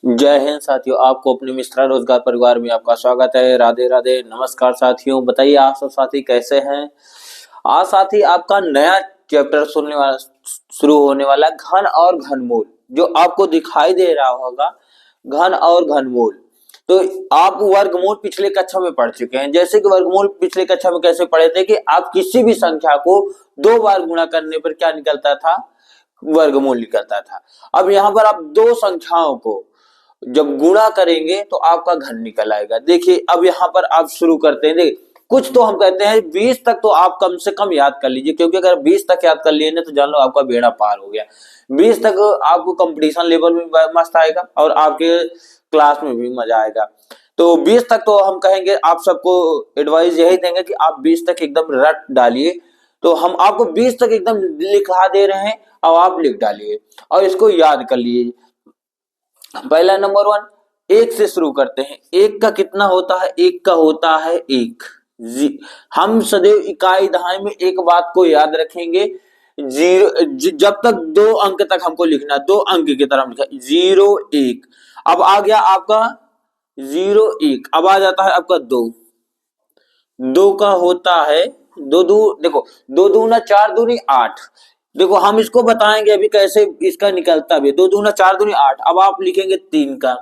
जय हिंद साथियों, आपको अपने मिश्रा रोजगार परिवार में आपका स्वागत है। राधे राधे, नमस्कार साथियों। बताइए आप सब साथी कैसे हैं। आज साथी आपका नया चैप्टर सुनने वाला शुरू होने वाला है, घन और घनमूल। जो आपको दिखाई दे रहा होगा घन और घनमूल, तो आप वर्गमूल पिछले कक्षा में पढ़ चुके हैं। जैसे कि वर्गमूल पिछले कक्षा में कैसे पढ़े थे कि आप किसी भी संख्या को 2 बार गुणा करने पर क्या निकलता था, वर्गमूल निकलता था। अब यहाँ पर आप दो संख्याओं को जब गुणा करेंगे तो आपका घन निकल आएगा। देखिए अब यहाँ पर आप शुरू करते हैं। देखिए कुछ तो हम कहते हैं 20 तक तो आप कम से कम याद कर लीजिए, क्योंकि अगर 20 तक याद कर लिए ना तो जान लो आपका बेड़ा पार हो गया। 20 तक आपको कंपटीशन लेवल में मस्त आएगा और आपके क्लास में भी मजा आएगा। तो 20 तक तो हम कहेंगे, आप सबको एडवाइस यही देंगे कि आप 20 तक एकदम रट डालिए। तो हम आपको 20 तक एकदम लिखा दे रहे हैं और आप लिख डालिए और इसको याद कर लीजिए। पहला नंबर 1, एक से शुरू करते हैं। एक का कितना होता है, एक का होता है एक। हम सदैव इकाई दहाई में एक बात को याद रखेंगे, जब तक 2 अंक तक हमको लिखना, 2 अंक की तरह लिखा 0 1। अब आ गया आपका 0 1, अब आ जाता है आपका 2। 2 का होता है देखो 2 दूना 4 दूनी 8। देखो हम इसको बताएंगे अभी कैसे इसका निकलता भी। 2 दूना 4 दूनी 8। अब आप लिखेंगे 3 का,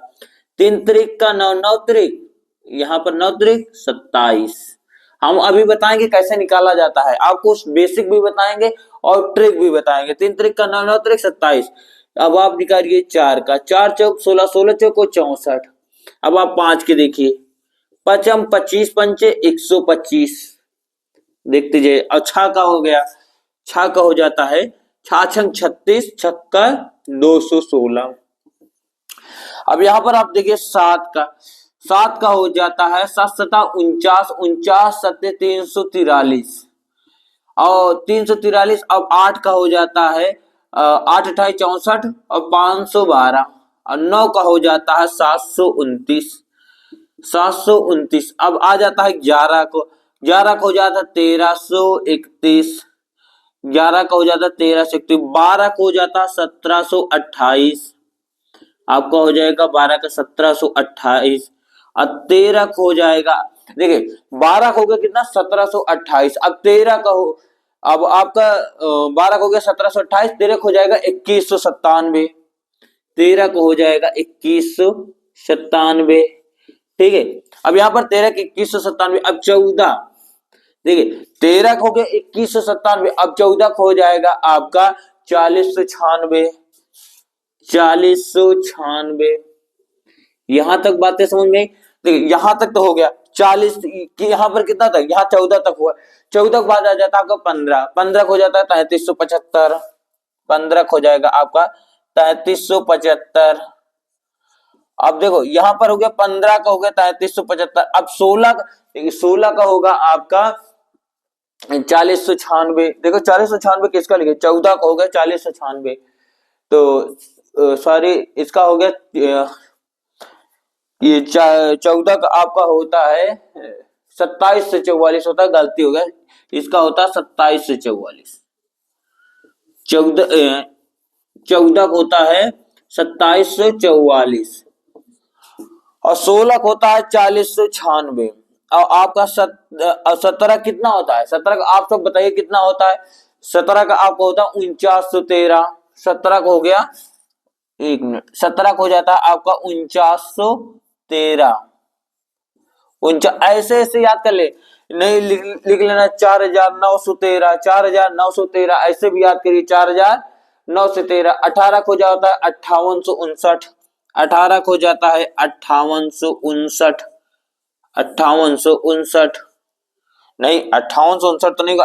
3 त्रिक का 9, 9 त्रिक, यहाँ पर 9 त्रिक 27। हम अभी बताएंगे कैसे निकाला जाता है, आपको बेसिक भी बताएंगे और ट्रिक भी बताएंगे। 3 त्रिक का 9, 9 त्रिक 27। अब आप निकालिए 4 का, 4 चौक 16, 16 चौक 64। अब आप 5 के देखिए, पचम 25 पंचे 125। देखते जाइए। अच्छा का हो गया, छा का हो जाता है छाछंग 36, छक्का 216। अब यहां पर आप देखिए 7 का हो जाता है 7 सता 49, 49 सत्ते 343 और 343। अब 8 का हो जाता है 8 अठाई 64 और 512 और 9 का हो जाता है 729, 729। अब आ जाता है 11 को, 11 का हो जाता है 1331, 11 का हो जाता है 1331। 12 का हो जाता है 1728, आपका हो जाएगा 12 का 1728 और 13 का हो जाएगा, देखिए 12 का हो गया कितना 1728। अब 13 का हो, अब आपका 12 का हो गया 1728, 13 का हो जाएगा 2197, 13 को हो जाएगा 2197। ठीक है। अब यहाँ पर 13 के 2197। अब 14, देखिए 13 को हो गया 2197, अब 14 को हो जाएगा आपका 4096, 4096। यहां तक बातें समझ में। देखिए यहां तक तो हो गया 40 कि यहाँ पर कितना तक, यहाँ 14 तक हुआ। 14 के बाद आ जाता है आपका 15, 15 को हो जाता है 3375, 15 को हो जाएगा आपका 3375। अब देखो यहां पर हो गया 15 का हो गया 3375। अब 16 का होगा आपका 4096। देखो 4096 किसका लिखे, 14 का हो गया 4096। तो सॉरी इसका हो गया ये 14 का आपका होता है 27 से 44 होता है, गलती हो गया। इसका होता है 27 से 44। 14 का होता है 27 से 44 और 16 का होता है 40 से 96। और आपका 17 कितना होता है, 17 का आप सब बताइए कितना होता है। 17 का आपका होता है 4913। 17 का हो गया, एक मिनट, 17 का हो जाता है आपका 4913। ऐसे ऐसे याद कर ले, नहीं लिख लेना 4913, 4913 ऐसे भी याद करिए 4913। 18 को जाता है 5859, 18 को जाता है 5859, 5859 नहीं 5859 तो नहीं,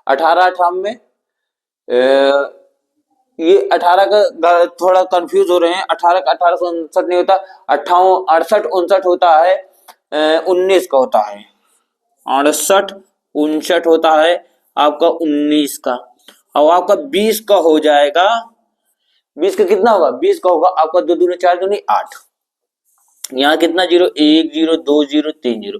18 में ये 18 का थोड़ा कंफ्यूज हो रहे हैं। 18 का 1859 नहीं होता, 58 68 59 होता है, 19 का होता है, 68 59 होता है आपका 19 का। और आपका 20 का हो जाएगा, 20 का कितना होगा, 20 का होगा आपका 2 दूनी 4 दूनी 8। यहाँ कितना 0, 1 0 2 0 3 0।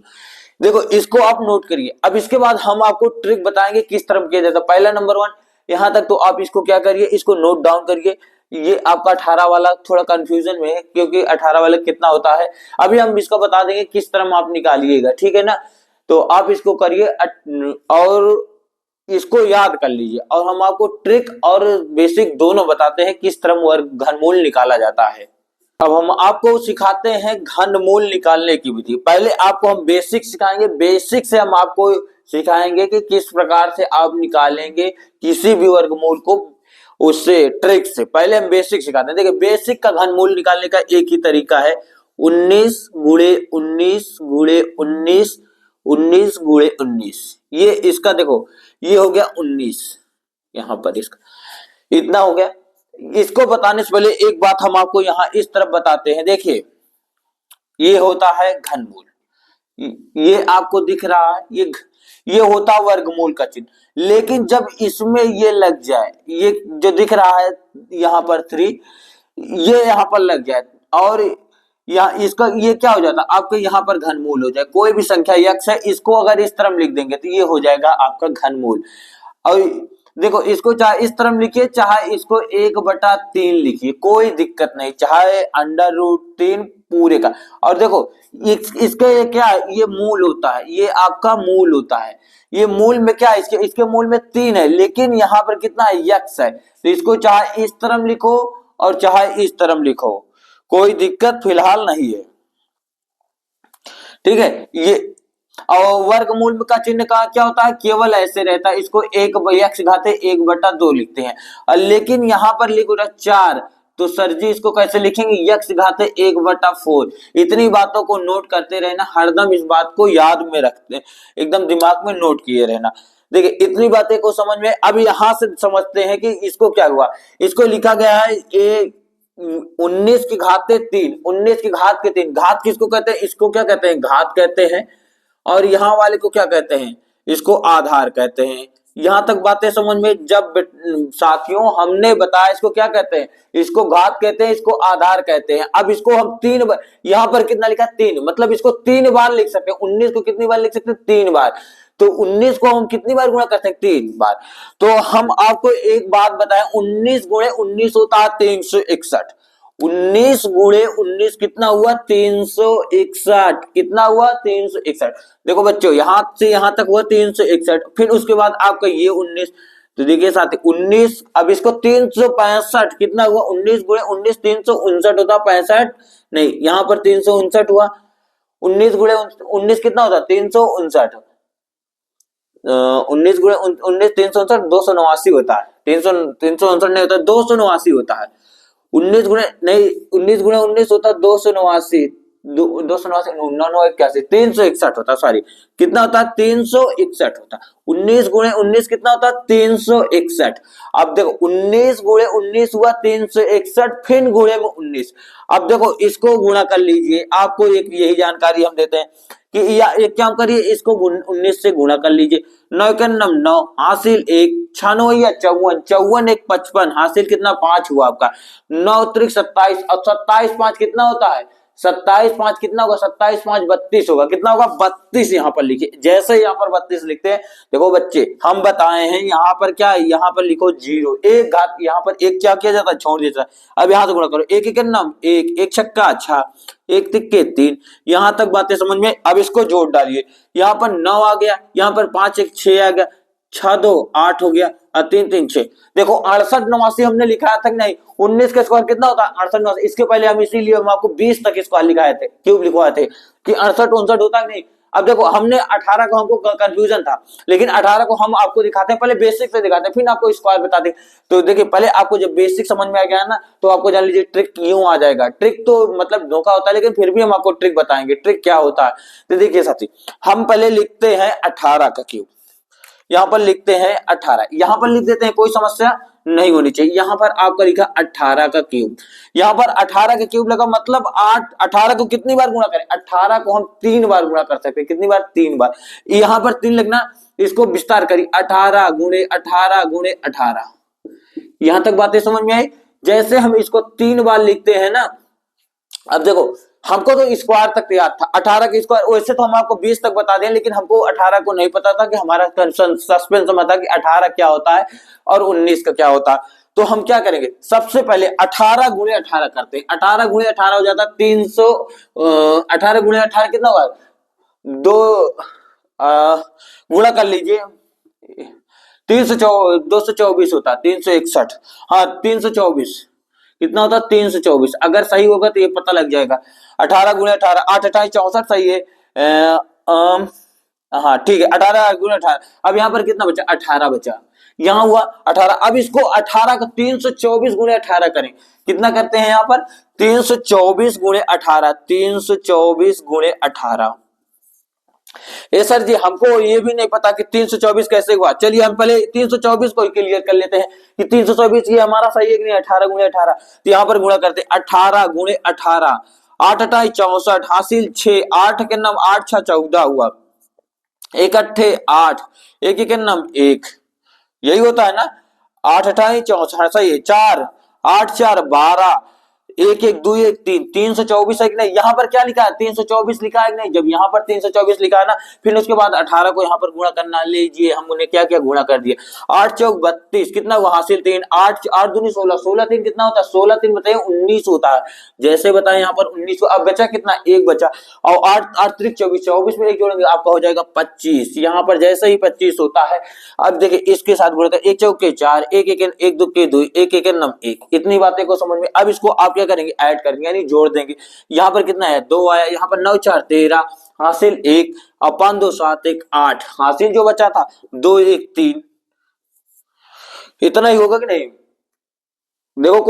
देखो इसको आप नोट करिए। अब इसके बाद हम आपको ट्रिक बताएंगे किस तरह किया जाता है। पहला नंबर 1, यहां तक तो आप इसको क्या करिए, इसको नोट डाउन करिए। ये आपका 18 वाला थोड़ा कंफ्यूजन में है, क्योंकि 18 वाला कितना होता है अभी हम इसको बता देंगे किस तरह आप निकालिएगा, ठीक है ना। तो आप इसको करिए और इसको याद कर लीजिए, और हम आपको ट्रिक और बेसिक दोनों बताते हैं किस तरह वर्ग घनमूल निकाला जाता है। अब हम आपको सिखाते हैं घनमूल निकालने की विधि। पहले आपको हम बेसिक सिखाएंगे, बेसिक से हम आपको सिखाएंगे कि किस प्रकार से आप निकालेंगे किसी भी वर्गमूल को, उससे ट्रिक से। पहले हम बेसिक सिखाते हैं। देखिए बेसिक का घनमूल निकालने का एक ही तरीका है, 19 गुणे 19 गुणे 19 19 गुणे 19। ये इसका देखो ये हो गया 19, यहां पर इसका इतना हो गया। इसको बताने से पहले एक बात हम आपको यहां इस तरफ बताते हैं। देखिए ये होता है घनमूल, ये आपको दिख रहा है, ये होता वर्गमूल का चिन्ह। लेकिन जब इसमें ये लग जाए, ये जो दिख रहा है यहां पर 3, ये यहां पर लग जाए और यहाँ इसका ये क्या हो जाता है आपके यहाँ पर घनमूल हो जाए। कोई भी संख्या यक्ष है, इसको अगर इस तरफ लिख देंगे तो ये हो जाएगा आपका घनमूल। और देखो इसको चाहे इस तरफ लिखिए चाहे इसको 1/3 लिखिए, कोई दिक्कत नहीं, चाहे √3 पूरे का। और देखो इसके ये क्या है, ये मूल होता है, ये आपका मूल होता है। ये मूल में क्या है, इसके मूल में 3 है, लेकिन यहाँ पर कितना है, यक्ष है। तो इसको चाहे इस तरफ लिखो और चाहे इस तरफ लिखो, कोई दिक्कत फिलहाल नहीं है, ठीक है। ये और वर्गमूल का चिन्ह का क्या होता है, केवल ऐसे रहता है, इसको 1/2 लिखते हैं। लेकिन यहाँ पर लिखो 4, तो सर जी इसको कैसे लिखेंगे, x⁴। इतनी बातों को नोट करते रहना, हरदम इस बात को याद में रखते, एकदम दिमाग में नोट किए रहना। देखिए इतनी बातें को समझ में। अब यहाँ से समझते हैं कि इसको क्या हुआ। इसको लिखा गया है 19 की घात 3, 19 की घात के 3। घात किसको कहते हैं, इसको क्या कहते हैं, घात कहते हैं। और यहाँ वाले को क्या कहते हैं, इसको आधार कहते हैं। यहां तक बातें समझ में। जब साथियों हमने बताया इसको क्या कहते हैं, इसको घात कहते हैं, इसको आधार कहते हैं। अब इसको हम 3 बार, यहाँ पर कितना लिखा 3, मतलब इसको 3 बार लिख सकते हैं। 19 को कितनी बार लिख सकते हैं, 3 बार। तो 19 को हम कितनी बार गुणा कर सकते हैं, 3 बार। तो हम आपको एक बात बताएं, 19 गुणे 19 होता है 361। 19 गुणे 19 कितना हुआ, 361। कितना हुआ, 361। देखो बच्चों यहां से यहां तक हुआ 361, फिर उसके बाद आपका ये 19। तो देखिए साथी 19, अब इसको 365 कितना हुआ, 19 गुणे 19 359 होता, 65 नहीं, यहाँ पर 359 हुआ। 19 गुणे 19 कितना होता, 359। 19 गुणे 19 359, 289 होता है। 359 नहीं होता, 289 होता है। 19 गुणे नहीं, 19 गुणे 19 होता 289, 289 361 होता, सॉरी कितना होता, 361 होता। 19 गुणे 19 कितना होता, 361। अब देखो 19 गुणे 19 हुआ 361, फिर गुणे में 19। अब देखो इसको गुणा कर लीजिए, आपको एक यही जानकारी हम देते हैं कि एक काम करिए, इसको 19 से गुणा कर लीजिए। 9 के 9 हासिल 1, 6 9 या 54, 54 1 55, हासिल कितना 5 हुआ आपका। 9 त्रिक 27, अब 27 5 कितना होता है, 27 5 कितना होगा, 27 5 32 होगा। कितना होगा, 32 यहाँ पर लिखिए। जैसे यहाँ पर 32 लिखते हैं, देखो बच्चे हम बताए हैं यहाँ पर क्या है, यहाँ पर लिखो 0, एक घात, यहाँ पर एक क्या किया जाता है, छोड़ दिया जाता है। अब यहाँ से गुणा करो, 1 1 9 1, 1 छक्का अच्छा, 1 तिक्के 3। यहाँ तक बातें समझ में। अब इसको जोड़ डालिए, यहाँ पर 9 आ गया, यहाँ पर 5 1 6 आ गया, 6 2 8 हो गया, और 3 3 6। देखो 68 89 हमने लिखाया था कि नहीं, 19 का स्क्वायर कितना होता है, 68 89। इसके पहले हम इसीलिए हम आपको 20 तक स्क्वायर लिखाए थे, क्यूब लिखवाए थे कि 68 59 होता है नहीं। अब देखो हमने 18 को, हमको कंफ्यूजन था, लेकिन 18 को हम आपको दिखाते हैं, पहले बेसिक से दिखाते हैं, फिर आपको स्क्वायर बताते हैं। तो देखिए पहले आपको जब बेसिक समझ में आ गया ना, तो आपको जान लीजिए ट्रिक यूं आ जाएगा। ट्रिक तो मतलब धोखा होता है, लेकिन फिर भी हम आपको ट्रिक बताएंगे, ट्रिक क्या होता है। तो देखिए साथी हम पहले लिखते हैं 18 का क्यूब, यहाँ पर लिखते हैं 18, यहाँ पर लिख देते हैं, कोई समस्या नहीं होनी चाहिए। यहाँ पर आपका लिखा 18 का क्यूब, यहाँ पर 18 का क्यूब लगा, मतलब 18 को कितनी बार गुणा करें, 18 को हम 3 बार गुणा कर सकते हैं। कितनी बार, 3 बार। यहाँ पर 3 लिखना, इसको विस्तार करिए, 18 गुणे 18 गुणे 18। यहां तक बातें समझ में आई। जैसे हम इसको 3 बार लिखते हैं ना, अब देखो हमको तो स्क्वायर तक याद था, 18 के स्क्वायर। वैसे तो हम आपको 20 तक बता दें, लेकिन हमको 18 को नहीं पता था, कि हमारा सस्पेंस में था कि 18 क्या होता है और 19 का क्या होता है। तो हम क्या करेंगे, सबसे पहले 18 गुणे 18 करते हैं। 18 गुणे 18 हो जाता है 300। 18 गुणे 18 कितना होगा, दो गुणा कर लीजिए, 224 होता है, 361, हाँ 324 कितना होता है 324। अगर सही होगा तो ये पता लग जाएगा। 18 गुणे 18, 8 28 64 सही है। हाँ ठीक है, 18 गुणे 18। अब यहाँ पर कितना बचा, 18 बचा, यहाँ हुआ 18। अब इसको 18 का 324 गुणे 18 करें, कितना करते हैं यहाँ पर 324 गुणे 18, 324 गुणे 18। ए सर जी हमको ये भी नहीं पता कि 324 कैसे हुआ। चलिए हम पहले 324 को क्लियर कर लेते हैं कि 324 ये हमारा सही है कि नहीं। 18 गुणे 18, तो यहाँ पर गुणा करते हैं 18 गुणे 18, 8 28 64 हासिल 6, 8 के नाम 8 6 14 हुआ, 1 अट्ठे 8, 1 के नाम 1, यही होता है ना। 8 28 64 सही है, 4 8 4 12, 1 1 2 1 3, 324 है कि नहीं। यहाँ पर क्या लिखा है 324 लिखा है कि नहीं। जब यहाँ पर 324 लिखा है ना, फिर उसके बाद 18 को यहाँ पर गुणा करना। लीजिए हम उन्हें क्या क्या गुणा कर दिए, 8 चौक 32 कितना हुआ हासिल 3, 8 8 दूनी 16, 16 3 कितना होता है, 16 3 बताइए 19 होता है। जैसे बताए यहाँ पर 19 को, अब बचा कितना, 1 बचा, और 8 8 3 24, 24 में 1 जोड़ेंगे आपका हो जाएगा 25। यहाँ पर जैसे ही 25 होता है, अब देखिए इसके साथ गुणा कर, 1 चौक के 4, 1 1 1 2 के 2, 1 1 9 1। इतनी बातें को समझ में। अब इसको आप क्या करेंगे, ऐड करेंगे यानी जोड़ देंगे। यहाँ पर कितना है 2 आया, यहाँ पर 9 4 13 हासिल 1, और 5 2 7 1 8 हासिल जो बचा था 2 1 3। इतना ही होगा कि नहीं। देखो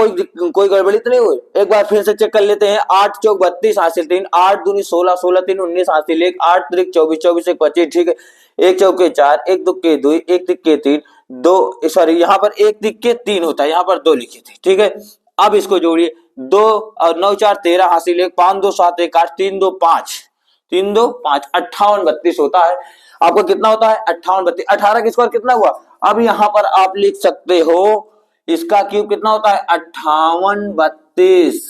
कोई गड़बड़ी तो नहीं हुई। एक बार फिर से चेक कर लेते हैं। 8 चौक 32 हासिल 3, 8 दूनी 16, 16 3 19 हासिल 1, 8 3 24, 24 1 25, ठीक है। 1 चौके 4, 1 2 के 2, 1 3 के 3, 2 सॉरी यहाँ पर 1 3 के 3 होता है, यहाँ पर 2 लिखे थे, ठीक है। अब इसको जोड़िए, 2 और 9 4 13 हासिल 1, 5 2 7 1 8, 3 2 5, 3 2 5, 58 32 होता है। आपको कितना होता है 58 32। 18 का स्क्वायर कितना हुआ। अब यहाँ पर आप लिख सकते हो इसका क्यूब कितना होता है 58 32।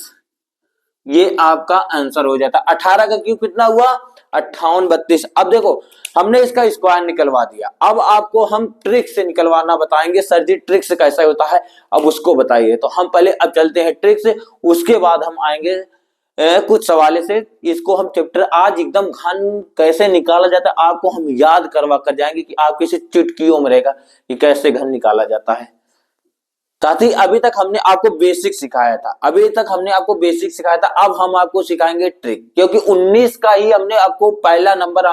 ये आपका आंसर हो जाता है। 18 का क्यूब कितना हुआ 58 32। अब देखो हमने इसका स्क्वायर निकलवा दिया, अब आपको हम ट्रिक से निकलवाना बताएंगे। सर जी ट्रिक से कैसा होता है, अब उसको बताइए। तो हम पहले अब चलते हैं ट्रिक से, उसके बाद हम आएंगे कुछ सवालों से। इसको हम चैप्टर आज एकदम घन कैसे निकाला जाता है आपको हम याद करवा कर जाएंगे कि आपके से चुटकियों में रहेगा कि कैसे घन निकाला जाता है। साथ ही अभी तक हमने आपको बेसिक सिखाया था, अब हम आपको सिखाएंगे ट्रिक, क्योंकि 19 का ही हमने आपको पहला नंबर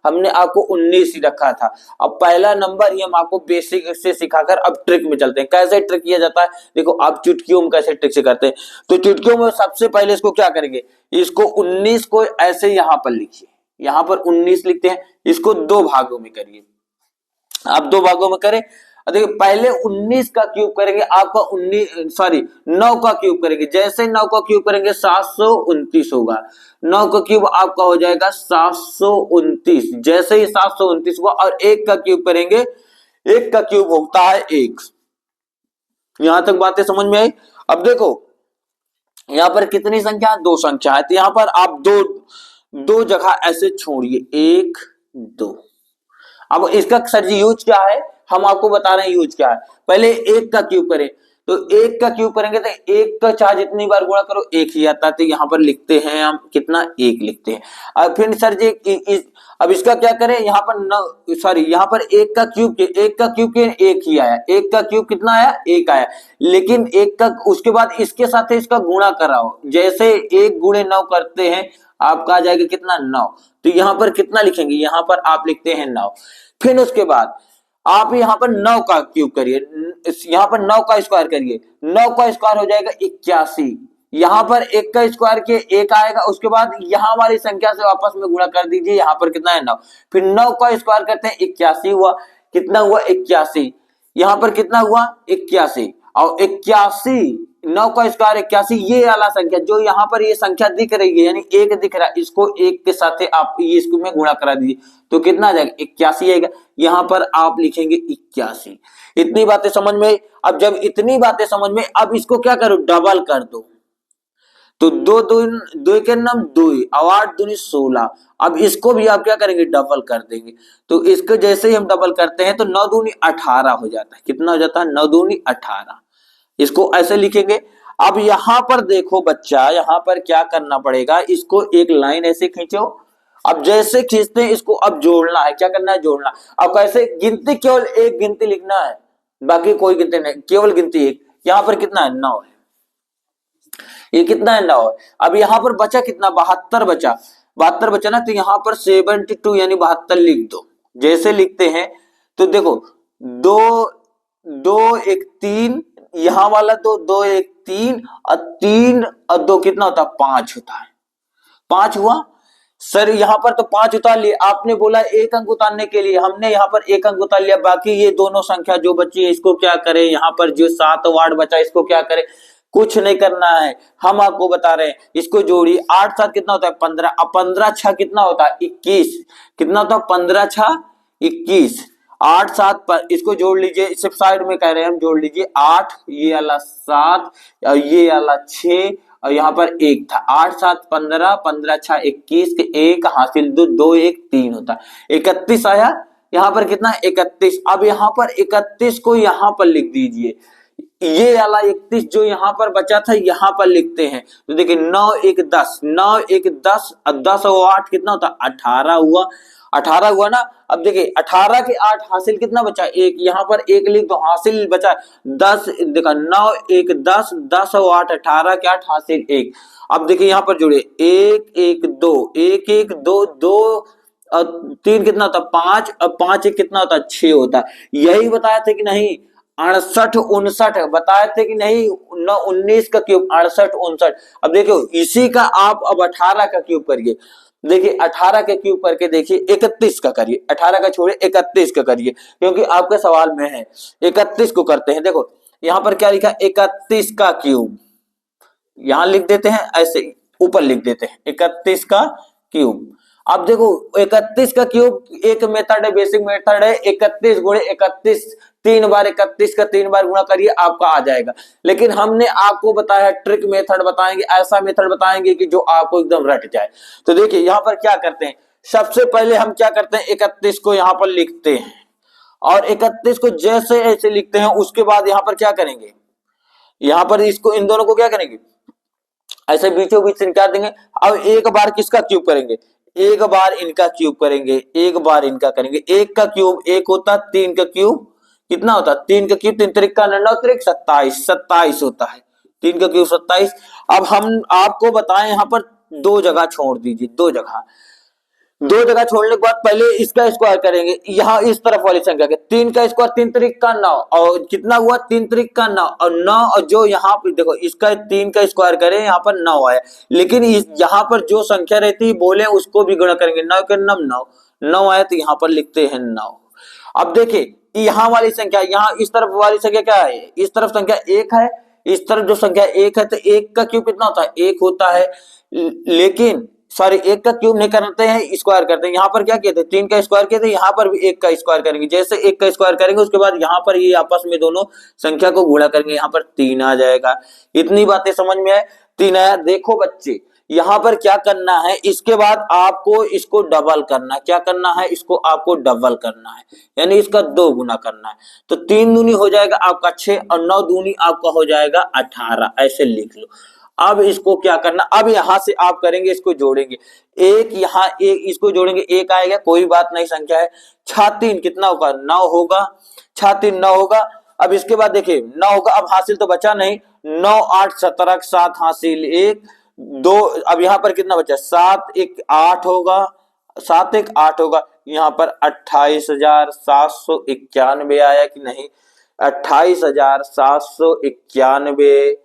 हमने आपको 19 ही रखा था। अब पहला नंबर ही हम आपको बेसिक से सिखाकर अब ट्रिक में चलते हैं। कैसे ट्रिक किया जाता है देखो, आप चुटकियों में कैसे ट्रिक से करते हैं। तो चुटकियों में सबसे पहले इसको क्या करेंगे, इसको 19 को ऐसे यहाँ पर लिखिए, यहाँ पर 19 लिखते हैं, इसको 2 भागों में करिए। आप 2 भागों में करें, देखिए पहले 19 का क्यूब करेंगे, आपका 9 का क्यूब करेंगे। जैसे 9 का क्यूब करेंगे 729 होगा। 9 का क्यूब आपका हो जाएगा 729। जैसे ही 729 हुआ, और 1 का क्यूब करेंगे, 1 का क्यूब होता है 1। यहां तक बातें समझ में आई। अब देखो यहां पर कितनी संख्या, 2 संख्या है, तो यहां पर आप दो जगह ऐसे छोड़िए, 1 2। अब इसका सर जी यूज क्या है, हम आपको बता रहे हैं यूज क्या है। पहले 1 का क्यूब करें, तो 1 का क्यूब करेंगे तो 1 का चाहे जितनी बार गुणा करो 1 ही आता है, तो यहाँ पर लिखते हैं हम कितना 1 लिखते हैं। अब फिर सर जी अब इसका क्या करें, यहाँ पर यहाँ पर 1 का क्यूब के 1 ही आया, 1 का क्यूब कितना आया 1 आया, लेकिन 1 का उसके बाद इसके साथ इसका गुणा कराओ। जैसे 1 गुणे 9 करते हैं आपका आ जाएगा कितना 9, तो यहाँ पर कितना लिखेंगे, यहाँ पर आप लिखते हैं 9। फिर उसके बाद आप यहाँ पर 9 का क्यूब करिए, यहाँ पर 9 का स्क्वायर करिए, 9 का स्क्वायर हो जाएगा 81। यहाँ पर 1 का स्क्वायर के 1 आएगा, उसके बाद यहाँ वाली संख्या से वापस में गुणा कर दीजिए, यहाँ पर कितना है 9। फिर 9 का स्क्वायर करते हैं 81 हुआ, कितना हुआ 81। यहाँ पर कितना हुआ 81, और 81 9 का स्क्वायर 81, ये वाला संख्या जो यहाँ पर ये संख्या दिख रही है यानी 1 दिख रहा है, इसको 1 के साथ आप ये इसको में गुणा करा दीजिए, तो कितना आ जाएगा 81 आएगा। यहाँ पर आप लिखेंगे 81। इतनी बातें समझ में। अब जब इतनी बातें समझ में, अब इसको क्या करो डबल कर दो, तो 2 के नाम 2 और 8 दूनी 16। अब इसको भी आप क्या करेंगे डबल कर देंगे, तो इसको जैसे ही हम डबल करते हैं तो 9 दूनी 18 हो जाता है। कितना हो जाता है 9 दूनी 18। इसको ऐसे लिखेंगे। अब यहां पर देखो बच्चा, यहां पर क्या करना पड़ेगा, इसको एक लाइन ऐसे खींचो। अब जैसे खींचते हैं इसको अब जोड़ना है, क्या करना है, जोड़ना। अब कैसे, गिनती केवल एक गिनती लिखना है, बाकी कोई गिनती नहीं, केवल गिनती एक। यहां पर कितना है, 9 है, ये कितना है, 9 है। अब यहां पर बचा कितना, 72 बचा, 72 बचा ना, तो यहां पर 72 यानी 72 लिख दो। जैसे लिखते हैं तो देखो, दो दो एक तीन, यहां वाला तो 2 1 3 और 3 और 2 कितना होता है, 5 होता है, 5 हुआ। सर यहाँ पर तो 5 उतार लिए, आपने बोला एक अंक उतारने के लिए, हमने यहाँ पर एक अंक उतार लिया, बाकी ये दोनों संख्या जो बची है इसको क्या करें, यहाँ पर जो 7 वार्ड बचा इसको क्या करें, कुछ नहीं करना है, हम आपको बता रहे हैं, इसको जोड़िए। 8 7 कितना होता है, 15, अब 15 6 कितना होता है, 21, कितना होता है, 15 6 21, 8 7 पर इसको जोड़ लीजिए, सिर्फ साइड में कह रहे हैं हम, जोड़ लीजिए 8, ये वाला 7 और ये वाला 6 और यहाँ पर 1 था, 8 7 15, 15 6 21 के 1 हासिल 2 2 1 3 होता है, 31 आया। यहाँ पर कितना, 31। अब यहाँ पर 31 को यहाँ पर लिख दीजिए, ये वाला 31 जो यहाँ पर बचा था यहाँ पर लिखते हैं। तो देखिए 9 1 10, 9 1 10 और 10 और 8 कितना होता, 18 हुआ, 18 हुआ ना। अब देखिए 18 के 8 हासिल कितना बचा, 1, यहाँ पर 1 लिख दो, हासिल बचा 10, देखा 9 1 10, 10 और 8 18 के 8 हासिल 1। अब देखिए यहाँ पर जुड़े 1 1 2, 1 1 2 2 और 3 कितना होता, 5 और 5 1 कितना होता, 6 होता। यही बताया था कि नहीं, 68 59 बताए थे कि नहीं, 19 का क्यूब 68 59। अब देखो इसी का आप अब 18 का क्यूब करिए, देखिए 18 का क्यूब करके देखिए, 31 का करिए, 18 का छोड़िए 31 का करिए, क्योंकि आपके सवाल में है। 31 को करते हैं, देखो यहां पर क्या लिखा, 31 का क्यूब, यहां लिख देते हैं ऐसे, ऊपर लिख देते हैं 31 का क्यूब। अब देखो 31 का क्यूब एक मेथड है, बेसिक मेथड है, 31 गुणे 31, 3 बार 31 का 3 बार गुणा करिए आपका आ जाएगा। लेकिन हमने आपको बताया ट्रिक मेथड बताएंगे, ऐसा मेथड बताएंगे कि जो आपको एकदम रट जाए। तो देखिए यहां पर क्या करते हैं, सबसे पहले हम क्या करते हैं, 31 को यहां पर लिखते हैं, और 31 को जैसे ऐसे लिखते हैं उसके बाद यहां पर क्या करेंगे, यहां पर इसको, इन दोनों को क्या करेंगे, ऐसे बीचों बीच से निकाल देंगे। अब एक बार किसका क्यूब करेंगे, एक बार इनका क्यूब करेंगे, एक बार इनका करेंगे। एक का क्यूब एक होता, 3 का क्यूब कितना होता, 3 का क्यूब 3 त्रिक का 9 त्रिक 27, 27 होता है, 3 का क्यूब 27। अब हम आपको बताएं यहाँ पर 2 जगह छोड़ दीजिए, 2 जगह, 2 जगह छोड़ने के बाद पहले इसका स्क्वायर करेंगे, यहाँ इस तरफ वाली संख्या के 3 का स्क्वायर 3 त्रिक का 9, और कितना हुआ 3 त्रिक का 9 और 9, और जो यहाँ पे देखो इसका 3 का स्क्वायर करें यहाँ पर 9 आया, लेकिन इस यहाँ पर जो संख्या रहती है बोले उसको भी गुणा करेंगे, 9 के 9 9 9 आया, तो यहाँ पर लिखते हैं 9। अब देखिए यहाँ वाली संख्या, यहाँ इस तरफ वाली संख्या क्या है, इस तरफ संख्या 1 है, इस तरफ जो संख्या 1 है, तो 1 का क्यूब कितना होता है, 1 होता है। लेकिन सॉरी 1 का क्यूब नहीं करते हैं, स्क्वायर करते हैं। यहाँ पर क्या किए थे, 3 का स्क्वायर किए थे, यहाँ पर भी 1 का स्क्वायर करेंगे। जैसे 1 का स्क्वायर करेंगे उसके बाद यहाँ पर ये आपस में दोनों संख्या को गुणा करेंगे, यहाँ पर 3 आ जाएगा। इतनी बातें समझ में आए, 3 आया। देखो बच्चे यहाँ पर क्या करना है, इसके बाद आपको इसको डबल करना है। क्या करना है, इसको आपको डबल करना है, यानी इसका 2 गुना करना है। तो 3 दूनी हो जाएगा आपका 6 और 9 दूनी आपका हो जाएगा 18, ऐसे लिख लो। अब इसको क्या करना, अब यहां से आप करेंगे, इसको जोड़ेंगे, एक यहाँ एक इसको जोड़ेंगे, एक आएगा, कोई बात नहीं, संख्या है। 6 3 कितना होगा, 9 होगा, 6 3 9 होगा। अब इसके बाद देखिए 9 होगा, अब हासिल तो बचा नहीं, 9 8 17 7 हासिल 1 2, अब यहाँ पर कितना बचा, 7 1 8 होगा, 7 1 8 होगा। यहाँ पर 28,791 आया कि नहीं, 28,791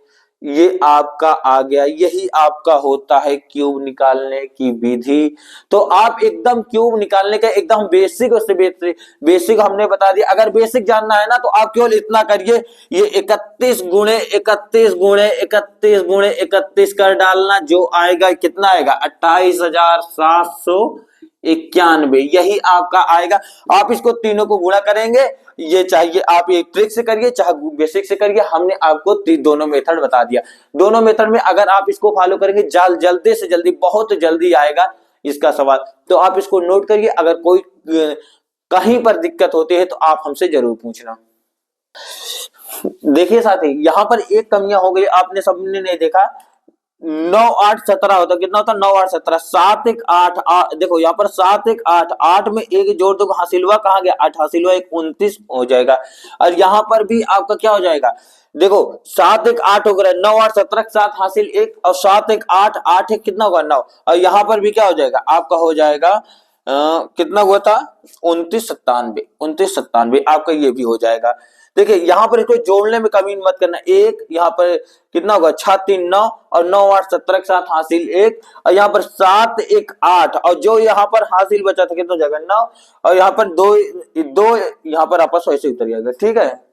ये आपका आ गया। यही आपका होता है क्यूब निकालने की विधि। तो आप एकदम क्यूब निकालने का एकदम बेसिक से बेसिक हमने बता दिया। अगर बेसिक जानना है ना तो आप केवल इतना करिए, ये 31 गुणे 31 गुणे 31 गुणे 31 कर डालना, जो आएगा कितना आएगा, 28,791, यही आपका आएगा। आप इसको तीनों को गुणा करेंगे, ये चाहिए आप एक ट्रिक से करिए चाहे बेसिक से करिए, हमने आपको दोनों मेथड बता दिया। दोनों मेथड में अगर आप इसको फॉलो करेंगे जल्दी से जल्दी, बहुत जल्दी आएगा इसका सवाल। तो आप इसको नोट करिए, अगर कोई कहीं पर दिक्कत होती है तो आप हमसे जरूर पूछना। देखिए साथी, यहाँ पर एक कमियां हो गई, आपने सबने नहीं देखा। 9 8 17 होता, कितना होता? 9 8 17, 7 1 8 देखो यहाँ पर 7 1 8 में एक जोड़ दो, हासिल हुआ कहाँ गया? 8 हासिल हुआ, एक 29 हो जाएगा। और यहाँ पर भी आपका क्या हो जाएगा? देखो 7 1 8 हो गया, 9 8 17, 7 हासिल 1 और 7 1 8 8 1 कितना होगा? 9। और यहाँ पर भी क्या हो जाएगा? आपका हो जाएगा कितना हुआ था? 29 97, 29 97 आपका ये भी हो जाएगा। देखिए यहाँ पर इसको जोड़ने में कमी मत करना। एक यहाँ पर कितना होगा? 6 3 9 और 9 8 17 के साथ हासिल 1 और यहाँ पर 7 1 8 और जो यहाँ पर हासिल बचा था कितना हो जाएगा? 9 और यहाँ पर दो दो यहाँ पर आपस वैसे उतर जाएगा। ठीक है।